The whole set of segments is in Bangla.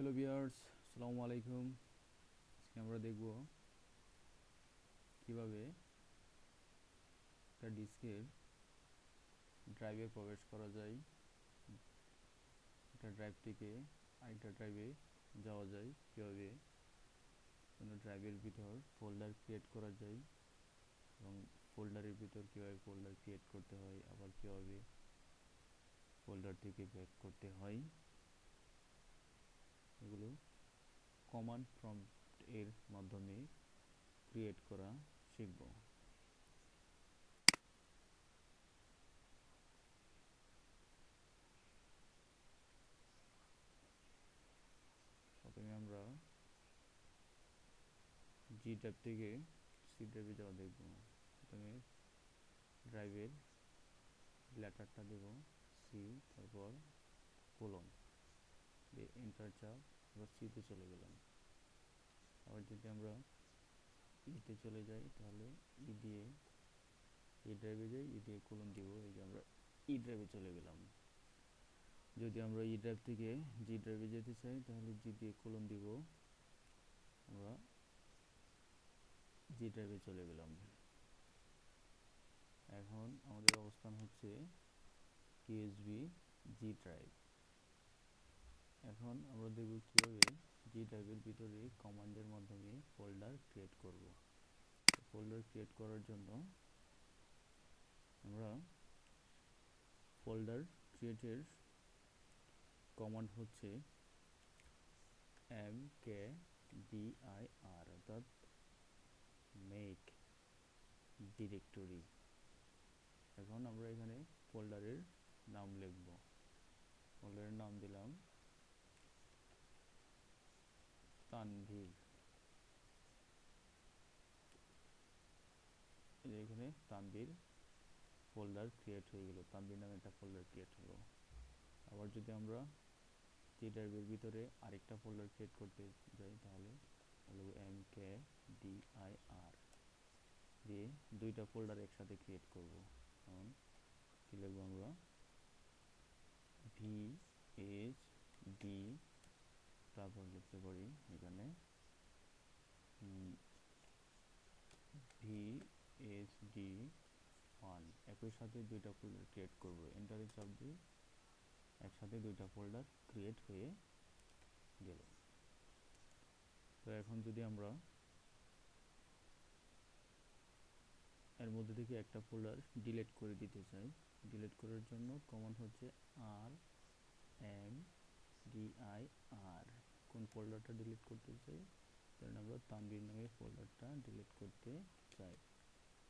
হ্যালো ভিউয়ার্স, আসসালামু আলাইকুম। আজকে আমরা দেখব কিভাবে একটা ডিস্কের ড্রাইভে প্রবেশ করা যায়, একটা ড্রাইভ থেকে আরেকটা ড্রাইভে যাওয়া যায়, কিভাবে কোনো ড্রাইভের ভিতর ফোল্ডার ক্রিয়েট করা যায় এবং ফোল্ডারের ভিতর কিভাবে ফোল্ডার ক্রিয়েট করতে হয়, আবার কিভাবে ফোল্ডার থেকে ব্যাক করতে হয়, এগুলো কমান্ড প্রম্পট এর মাধ্যমে ক্রিয়েট করা শিখব। প্রথমে আমরা জি ড্রাইভ থেকে সি ড্রাইভে যাওয়া দেখব। প্রথমে ড্রাইভের লেটারটা দেব সি, তারপর কোলন দিয়ে এন্টার চাপ, আবার সিতে চলে গেলাম। আবার যদি আমরা ইতে চলে যাই তাহলে ই দিয়ে ই ড্রাইভে যাই, ই দিয়ে কোলন দিব, এই যে আমরা ই ড্রাইভে চলে গেলাম। যদি আমরা ই ড্রাইভ থেকে জি ড্রাইভে যেতে চাই তাহলে জি দিয়ে কোলন দিব, আমরা জি ড্রাইভে চলে গেলাম। এখন আমাদের অবস্থান হচ্ছে ইউএসবি জি ড্রাইভ। এখন আমরা দেখব কিভাবে জি ড্রাইভের ভিতরে কমান্ডের মাধ্যমে ফোল্ডার ক্রিয়েট করব। ফোল্ডার ক্রিয়েট করার জন্য আমরা ফোল্ডার ক্রিয়েটের কমান্ড হচ্ছে mkdir, অর্থাৎ মেক ডিরেক্টরি। এখন আমরা এখানে ফোল্ডারের নাম লিখব। ফোল্ডারের নাম দিলাম তানভীর। এখানে তানভীর ফোল্ডার ক্রিয়েট হয়ে গেল, তানভীর নামে একটা ফোল্ডার ক্রিয়েট হলো। আবার যদি আমরা জি ড্রাইভের ভিতরে আরেকটা ফোল্ডার ক্রিয়েট করতে যাই তাহলে mkdir দিয়ে দুইটা ফোল্ডার একসাথে ক্রিয়েট করব। এখন কি লিখব আমরা, vhd, তারপর লিখতে পারি এখানে vhd1, একই সাথে দুইটা ফোল্ডার ক্রিয়েট করব। এন্টারে চাপ দিয়ে একসাথে দুইটা ফোল্ডার ক্রিয়েট হয়ে গেল। তো এখন যদি আমরা এর মধ্যে থেকে একটা ফোল্ডার ডিলিট করে দিতে চাই, ডিলিট করার জন্য কমান্ড হচ্ছে rmdir। কোন ফোল্ডারটা ডিলিট করতে চাই, ধরেন আমরা তানভীর নামে ফোল্ডারটা ডিলিট করতে চাই,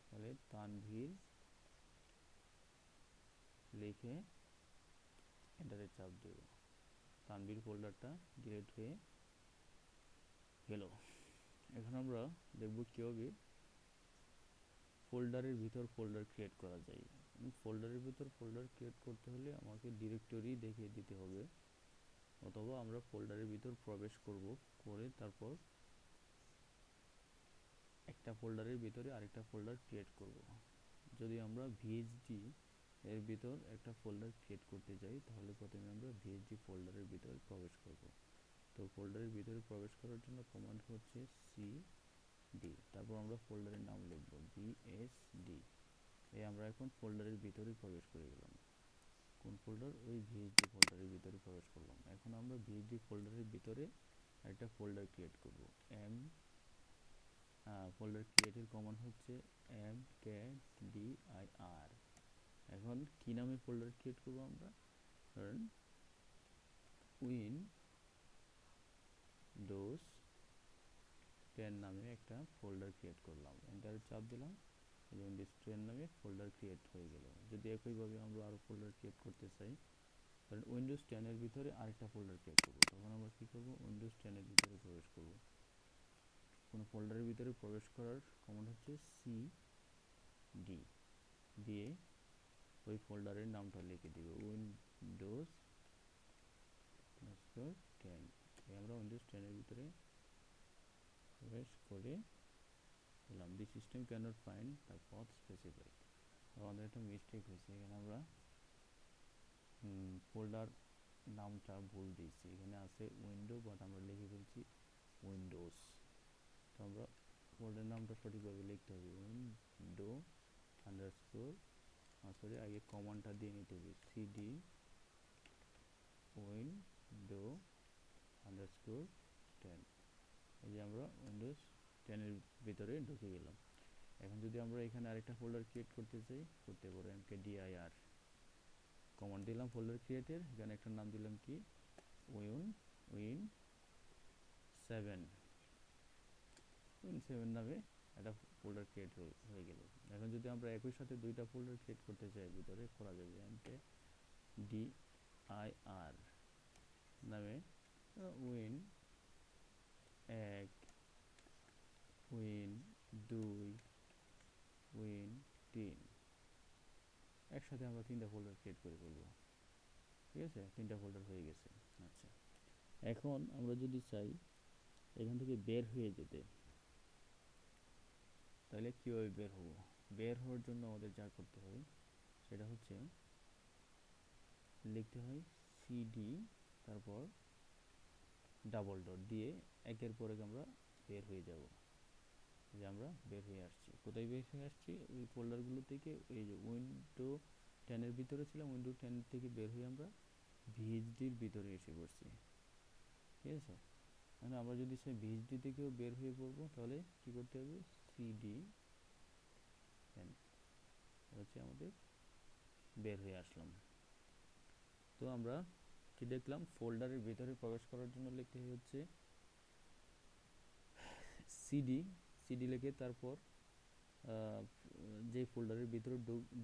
তাহলে তানভীর লিখে এন্টারে চাপ দেব। তানভীর ফোল্ডারটা ডিলিট হয়ে গেল। এখন আমরা দেখব কিভাবে ফোল্ডারের ভিতর ফোল্ডার ক্রিয়েট করা যায়। ফোল্ডারের ভিতর ফোল্ডার ক্রিয়েট করতে হলে আমাকে ডিরেক্টরি দেখিয়ে দিতে হবে, অথবা আমরা ফোল্ডারের ভিতর প্রবেশ করব, করে তারপর একটা ফোল্ডারের ভিতরে আরেকটা ফোল্ডার ক্রিয়েট করব। যদি আমরা ভিএইচডি এর ভিতর একটা ফোল্ডার ক্রিয়েট করতে যাই তাহলে প্রথমে আমরা ভিএইচডি ফোল্ডারের ভিতরে প্রবেশ করব। তো ফোল্ডারের ভিতরে প্রবেশ করার জন্য কমান্ড হচ্ছে সিডি, তারপর আমরা ফোল্ডারের নাম লিখব ভিএসডি। এই আমরা এখন ফোল্ডারের ভিতরে প্রবেশ করে গেলাম। কোন ফোল্ডার, ওই ভিএইচডি ফোল্ডারের ভিতরে প্রবেশ করলাম। এখন আমরা ভিএইচডি ফোল্ডারের ভিতরে একটা ফোল্ডার ক্রিয়েট করব। ফোল্ডার ক্রিয়েটের কমান্ড হচ্ছে mkdir। এখন কি নামে ফোল্ডার ক্রিয়েট করব আমরা, ধরেন উইন্ডোজ 10 নামে একটা ফোল্ডার ক্রিয়েট করলাম, এন্টারে চাপ দিলাম, উইন্ডোজ 10 নামে ফোল্ডার ক্রিয়েট হয়ে গেল। যদি একইভাবে আমরা আরও ফোল্ডার ক্রিয়েট করতে চাই, ধরেন উইন্ডোজ 10 এর ভিতরে আরেকটা ফোল্ডার ক্রিয়েট করব, তখন আমরা কি করব, উইন্ডোজ 10 এর ভিতরে প্রবেশ করব। কোনো ফোল্ডারের ভিতরে প্রবেশ করার কমান্ড হচ্ছে সিডি দিয়ে ওই ফোল্ডারের নামটা লিখে দিব উইন্ডোজ 10। আমরা উইন্ডোজ 10 এর ভিতরে প্রবেশ করে দিলাম। দি system can not find the path specified. আমাদের একটা মিস্টেক হয়েছে, এখানে আমরা ফোল্ডার নামটা ভুল দিয়েছি, এখানে আছে উইন্ডো বাট আমরা লিখে ফেলছি উইন্ডোজ। তো আমরা ফোল্ডার নামটা সঠিকভাবে লিখতে হবে, উইন্ডো আন্ডারস্কোর সরি আগে কমান্ডটা দিয়ে নিতে হবে সিডি উইন্ডো আন্ডারস্কোর 10। এই যে আমরা উইন্ডোজ 10-এর ভিতরে ঢুকে গেলাম। এখন যদি আমরা এখানে আরেকটা ফোল্ডার ক্রিয়েট করতে চাই, করতে পারবো mkdir কমান্ড দিলাম ফোল্ডার ক্রিয়েটের, এখানে একটা নাম দিলাম কি উইন7 নামে একটা ফোল্ডার ক্রিয়েট হয়ে গেল। এখন যদি আমরা একই সাথে দুইটা ফোল্ডার ক্রিয়েট করতে চাই, ভিতরে করা যাবে mkdir নামে উইন1 উইন2 উইন3 একসাথে আমরা 3টা ফোল্ডার ক্রিয়েট করে ফেলবো। ঠিক আছে, 3টা ফোল্ডার হয়ে গেছে। আচ্ছা, এখন আমরা যদি চাই এখান থেকে বের হয়ে যেতে, তাহলে কীভাবে বের হব? বের হওয়ার জন্য আমাদের যা করতে হয় সেটা হচ্ছে লিখতে হয় সিডি তারপর ডাবল ডট দিয়ে একের পর এক আমরা বের হয়ে যাব। যে আমরা বের হয়ে আসছি, কোথায় বের হয়ে আসছি? ওই ফোল্ডারগুলো থেকে, এই যে উইন্ডো 10-এর ভিতরে ছিলাম, উইন্ডো 10 থেকে বের হয়ে আমরা ভিএইচডির ভিতরে এসে পড়ছি। ঠিক আছে, মানে আমরা যদি চাই ভিএইচডি থেকেও বের হয়ে পড়বো, তাহলে কি করতে হবে? সিডি 10 হচ্ছে আমাদের বের হয়ে আসলাম। তো আমরা কি দেখলাম? ফোল্ডারের ভিতরে প্রবেশ করার জন্য লিখতে হচ্ছে সিডি লিখে তারপর যে ফোল্ডারের ভিতরে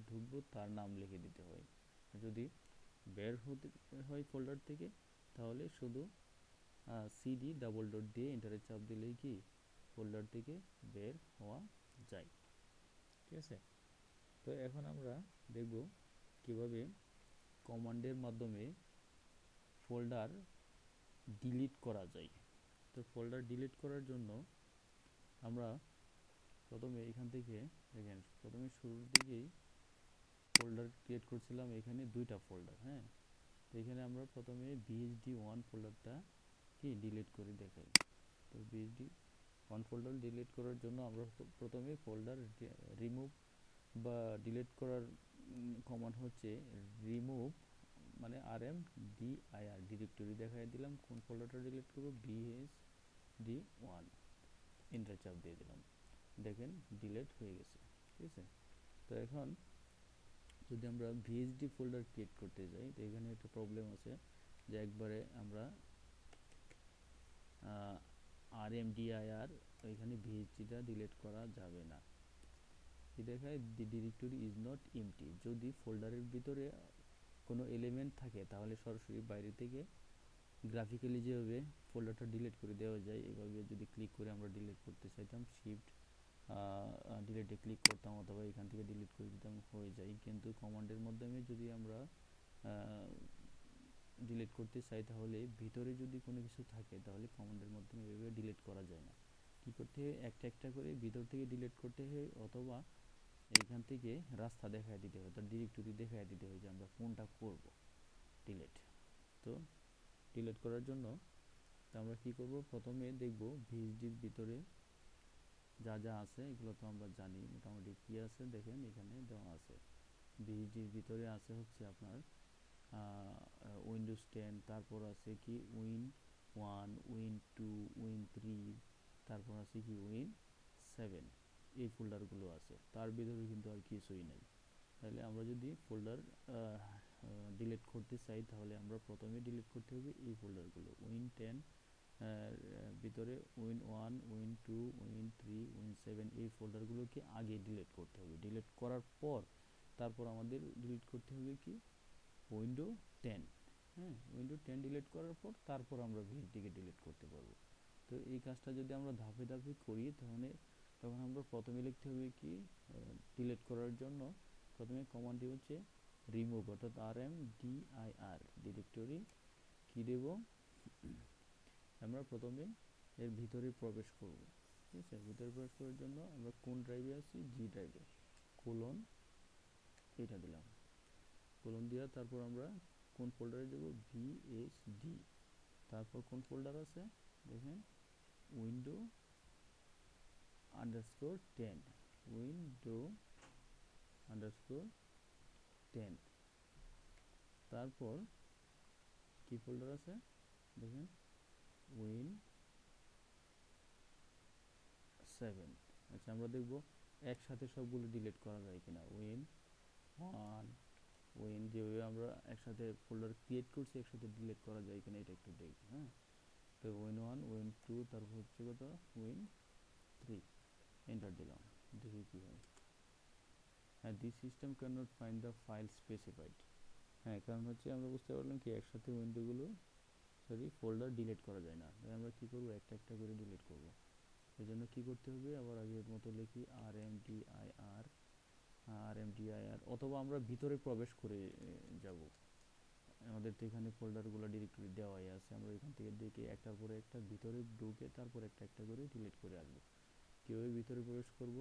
ঢুকবো তার নাম লিখে দিতে হয়। যদি বের হতে হয় ফোল্ডার থেকে, তাহলে শুধু সিডি ডাবল ডট দিয়ে এন্টারের চাপ দিলেই কি ফোল্ডার থেকে বের হওয়া যায়। ঠিক আছে, তো এখন আমরা দেখব কিভাবে কমান্ডের মাধ্যমে ফোল্ডার ডিলিট করা যায়। তো ফোল্ডার ডিলিট করার জন্য আমরা প্রথমে এখান থেকে দেখেন, প্রথমে শুরুর দিকেই ফোল্ডার ক্রিয়েট করছিলাম এখানে 2টা ফোল্ডার। হ্যাঁ, তো এখানে আমরা প্রথমে bhd1 ফোল্ডারটা কি ডিলিট করে দেখাই। তো bhd1 ফোল্ডার ডিলিট করার জন্য আমরা প্রথমে ফোল্ডার রিমুভ বা ডিলিট করার কমান্ড হচ্ছে রিমুভ, মানে rmdir ডিরেক্টরি দেখাই দিলাম কোন ফোল্ডারটা ডিলিট করব, bhd1 এন্টার চাপ দিয়ে দিলাম, দেখেন ডিলিট হয়ে গেছে। ঠিক আছে, তো এখন যদি আমরা ভিএইচডি ফোল্ডার ক্রিয়েট করতে যাই, তো এখানে একটা প্রবলেম আছে যে একবারে আমরা rmdir এখানে ভিএইচডিটা ডিলিট করা যাবে না। কি দেখায়? দি ডিরেক্টরি ইজ নট এমটি। যদি ফোল্ডারের ভিতরে কোনো এলিমেন্ট থাকে তাহলে সরাসরি বাইরে থেকে গ্রাফিক্যালি যেভাবে ফোল্ডারটা ডিলিট করে দেওয়া যায়, এভাবে যদি ক্লিক করে আমরা ডিলিট করতে চাইতাম, শিফট ডিলিটে ক্লিক করতাম অথবা এখান থেকে ডিলিট করে দিতাম, হয়ে যায়। কিন্তু কমান্ডের মাধ্যমে যদি আমরা ডিলিট করতে চাই, তাহলে ভিতরে যদি কোনো কিছু থাকে তাহলে কমান্ডের মাধ্যমে এভাবে ডিলিট করা যায় না। কি করতে হয়? একটা একটা করে ভিতর থেকে ডিলিট করতে হয়, অথবা এইখান থেকে রাস্তা দেখায় দিতে হয়, তার ডিরেক্টরি দেখায় দিতে হয় যে আমরা কোনটা করব ডিলিট। তো ডিলিট করার জন্য আমরা কি করব? প্রথমে দেখব ভিএইচডির ভিতরে যা যা আছে, এগুলো তো আমরা জানি মোটামুটি কি আছে। দেখেন এখানে দেওয়া আছে, ভিএইচডির ভিতরে আছে হচ্ছে আপনার উইন্ডোজ 10, তারপর আছে কি উইন1 উইন2 উইন3, তারপর আছে কি উইন7, এই ফোল্ডারগুলো আছে। তার ভিতরে কিন্তু আর কিছুই নাই। তাহলে আমরা যদি ফোল্ডার ডিলিট করতে চাই, তাহলে আমরা প্রথমে ডিলিট করতে হবে এই ফোল্ডারগুলো, উইন10 ভিতরে উইন1 উইন2 উইন3 উইন7, এই ফোল্ডারগুলোকে আগে ডিলিট করতে হবে। ডিলিট করার পর তারপর আমাদের ডিলিট করতে হবে কি উইন্ডো 10। হ্যাঁ, উইন্ডো 10 ডিলিট করার পর তারপর আমরা ভিএইচডিকে ডিলিট করতে পারবো। তো এই কাজটা যদি আমরা ধাপে ধাপে করি, তাহলে তখন আমরা প্রথমে লিখতে হবে কি ডিলিট করার জন্য প্রথমে কমান্ডটি হচ্ছে রিমুভ, অর্থাৎ rmdir ডিরেক্টরি কি দেব, আমরা প্রথমে এর ভিতরে প্রবেশ করব। ঠিক আছে, ভিতরে প্রবেশ করার জন্য আমরা কোন ড্রাইভে আছি? জি ড্রাইভে, কোলন এটা দিলাম, কোলন দেওয়া, তারপর আমরা কোন ফোল্ডারে যাব, ভিএসডি। তারপর কোন ফোল্ডার আছে দেখেন, উইন্ডো আন্ডারস্কোর 10, উইন্ডো আন্ডারস্কোর 10। তারপর কি ফোল্ডার আছে দেখেন, উইন 7। আচ্ছা আমরা দেখব একসাথে সবগুলো ডিলিট করা যায় কিনা। উইন 1, উইন, যেভাবে আমরা একসাথে ফোল্ডার ক্রিয়েট করছি একসাথে ডিলিট করা যায় কিনা এটা একটু দেখি। হ্যাঁ, তো উইন 1, উইন 2, তারপর হচ্ছে কত, উইন 3। এন্টার দিলাম, দেখি কি হয়। হ্যাঁ, this system can not find the file specified. হ্যাঁ, কারণ হচ্ছে আমরা বুঝতে পারলাম কি একসাথে উইন্ডোগুলো ফোল্ডার ডিলিট করা যায় না। তাই আমরা কি করব, একটা একটা করে ডিলিট করব। এই জন্য কী করতে হবে, আবার আগের মতো লিখি RMDIR, অথবা আমরা ভিতরে প্রবেশ করে যাব। আমাদের তো এখানে ফোল্ডারগুলো ডিরেক্টরি দেওয়াই আছে, আমরা এখান থেকে দেখে একটার পরে একটা ভিতরে ঢুকে তারপর একটা একটা করে ডিলিট করে আসবো। কীভাবে ভিতরে প্রবেশ করব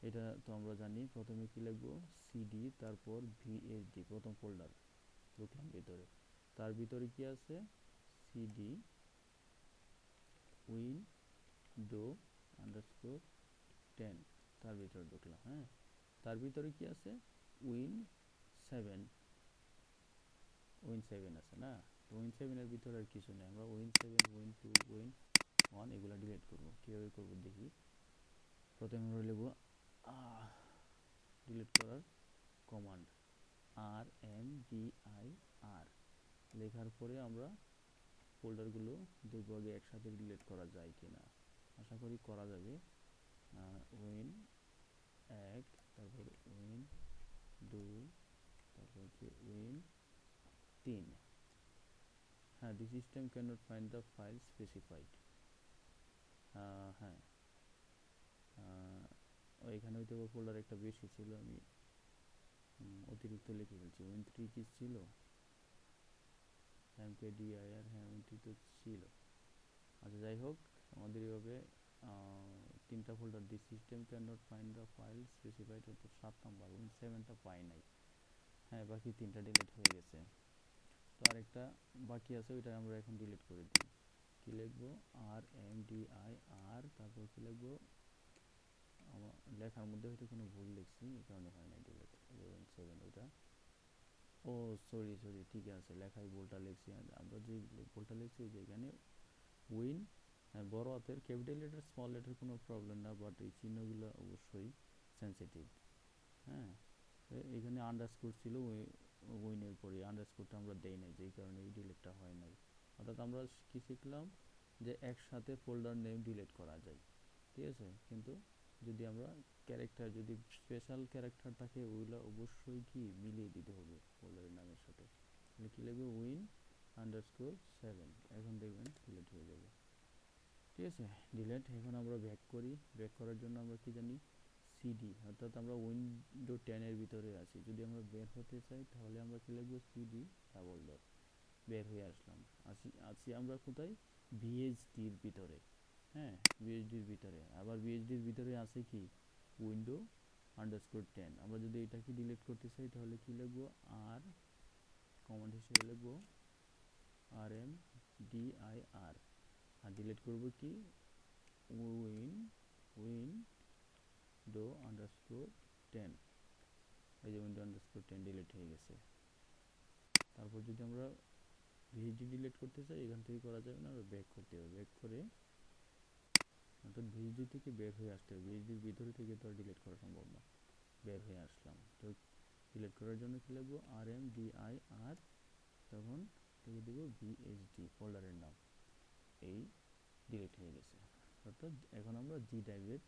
এটা তো আমরা জানি। প্রথমে কি লিখবো, সিডি, তারপর ভিএসডি, প্রথম ফোল্ডার ঢুকলাম ভিতরে। তার ভিতরে কি আছে, সিডি উইন্ডো আন্ডারস্কোর 10, তার ভিতরে ঢুকলাম। হ্যাঁ, তার ভিতরে কি আছে, উইন 7, উইন 7 আছে না। তো উইন 7-এর ভিতরে আর কিছু নেই, আমরা উইন 7, উইন 2, উইন 1 এগুলো ডিলিট করব। কীভাবে করব দেখি। প্রথমে আমরা লিখব ডিলিট করার কমান্ড RMDIR, লেখার পরে আমরা ফোল্ডারগুলো দেখব আগে একসাথে ডিলিট করা যায় কিনা। আশা করি করা যাবে। উইন 1, তারপর উইন 2, তারপর হচ্ছে উইন 3। হ্যাঁ, দি system can not find the file specified. হ্যাঁ, এখানে হয়তো ফোল্ডার একটা বেশি ছিল, আমি অতিরিক্ত লিখে ফেলছি। উইন 3 কি ছিল, MKDIR, হ্যাঁ উইন 3 তো ছিল। আচ্ছা যাই হোক, আমাদের এইভাবে তিনটা folder, the system can not find the file specified, অর্থাৎ 7 নাম্বার, উইন 7টা পাই নাই। হ্যাঁ, বাকি তিনটা ডিলিট হয়ে গেছে। তো আরেকটা বাকি আছে, ওইটা আমরা এখন ডিলিট করে দিই। কি লিখবো, RMDIR, তারপর কি লিখবো, আমার লেখার মধ্যে হয়তো কোনো ভুল লিখছি, এই কারণে হয় নাই ডিলিট। উইন 7 ওইটা, ও সরি সরি, ঠিক আছে, লেখায় ভুলটা লিখছি। আমরা যে ভুলটা লিখছি যে এখানে উইন, বড় হাতের ক্যাপিটাল লেটার স্মল লেটার কোনো প্রবলেম না, বাট এই চিহ্নগুলো অবশ্যই সেন্সিটিভ। হ্যাঁ, এখানে আন্ডারস্কোর ছিল, উইনের পরে আন্ডারস্কোরটা আমরা দেই নাই, যেই কারণে এই ডিলিটটা হয় নাই। অর্থাৎ আমরা কি শিখলাম, যে একসাথে ফোল্ডার নেম ডিলিট করা যায়, ঠিক আছে। কিন্তু যদি আমরা ক্যারেক্টার, যদি স্পেশাল ক্যারেক্টার থাকে, ওইগুলো অবশ্যই কি মিলিয়ে দিতে হবে ফোল্ডারের নামের সাথে। তাহলে কী লিখবে, উইন আন্ডারস্কোর 7, এখন দেখবেন ডিলিট হয়ে যাবে। ঠিক আছে, ডিলিট। এখন আমরা ব্যাক করি। ব্যাক করার জন্য আমরা কি জানি, সিডি, অর্থাৎ আমরা উইন্ডো 10-এর ভিতরে আছি। যদি আমরা বের হতে চাই তাহলে আমরা কি লিখবো, সিডি ডাবল ডট, বের হয়ে আসলাম। আছি আমরা কোথায়, ভিএইচডির ভিতরে। হ্যাঁ, ভিএইচডির ভিতরে। আবার ভিএইচডির ভিতরে আছে কি, উইন্ডো আন্ডারস্কোর 10। আমরা যদি এটাকে ডিলিট করতে চাই তাহলে কি লিখবো, আর কমান্ড হিসেবে লিখবো RMDIR, আর ডিলিট করব কি, উইন্ডো আন্ডারস্কোর 10। এই যে উইন্ডো আন্ডারস্কোর 10 ডিলিট হয়ে গেছে। তারপর যদি আমরা ভিএইচডি ডিলিট করতে চাই, এখান থেকে করা যাবে না, ব্যাক করতে হবে। ব্যাক করে, অর্থাৎ ভিএইচডি থেকে বের হয়ে আসতে হবে, ভিএইচডির ভিতরে থেকে তো আর ডিলিট করা সম্ভব না। বের হয়ে আসলাম, তো ডিলিট করার জন্য কি লিখবো, RMDIR, তখন লিখে দেবো ভিএইচডি ফোল্ডারের নাম। এই ডিলিট হয়ে গেছে। অর্থাৎ এখন আমরা জি ড্রাইভের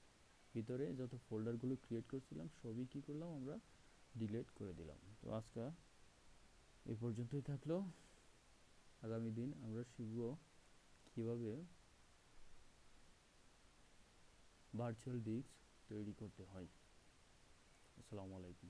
ভিতরে যত ফোল্ডারগুলো ক্রিয়েট করছিলাম সবই কি করলাম, আমরা ডিলিট করে দিলাম। তো আজকে এই পর্যন্তই থাকলো। আগামী দিন আমরা শিখব কিভাবে ভার্চুয়াল ডিস্ক তৈরি করতে হয়। আসসালামু আলাইকুম।